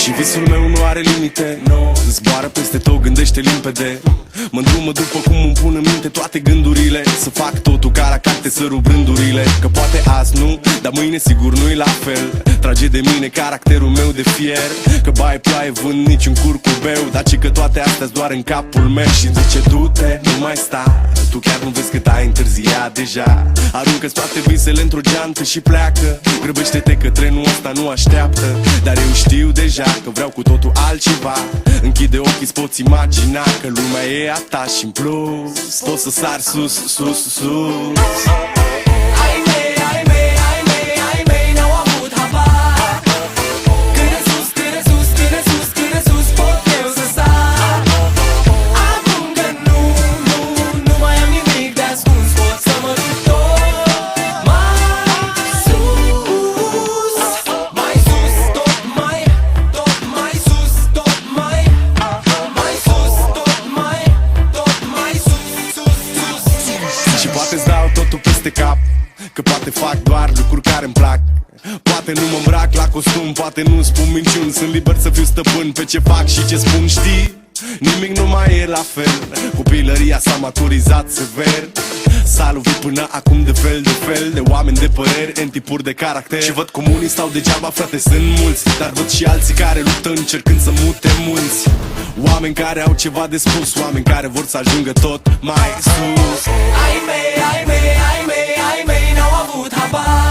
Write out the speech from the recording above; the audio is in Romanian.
Și visul meu nu are limite, no. Zboară peste tot, gândește limpede. Mă îndrumă după cum îmi pun în minte toate gândurile. Să fac totul ca la carte, să rup rândurile. Că poate azi nu, dar mâine sigur nu-i la fel. Trage de mine caracterul meu de fier. Că baie ploaie, vând niciun curcubeu. Dar ci că toate astea-s doar în capul meu. Și-mi zice du-te, nu mai sta. Tu chiar nu vezi cât ai întârziat deja. Aruncă-ți toate visele într-o geantă și pleacă. Grăbește-te că trenul ăsta nu așteaptă. Dar eu știu deja că vreau cu totul altceva. Închide ochii, îți poți imagina că lumea e a ta și în plus poți să sari sus, sus, sus. Ai mei, ai mei, ai mei, ai mei n-au avut habar. Cât de sus, cât de sus, cât de sus, cât de sus pot eu să sar. Acum că nu mai am nimic de ascuns, pot să mă duc tot mai sus. Mai sus, tot mai sus, tot mai sus, tot mai sus, sus, sus. Și poate-ți dau totul peste cap, că poate fac doar lucruri care-mi plac. Poate nu mă îmbrac la costum, poate nu spun minciuni. Sunt liber să fiu stăpân pe ce fac și ce spun, știi? Nimic nu mai e la fel. Copilăria s-a maturizat sever. S-a lovit până acum de fel de fel de oameni de păreri, în tipuri de caracter. Și văd cum unii stau degeaba, frate, sunt mulți. Dar văd și alții care luptă încercând să mute munți. Oameni care au ceva de spus, oameni care vor să ajungă tot mai sus. Ai mei, ai mei, ai mei, ai mei n-au avut habar.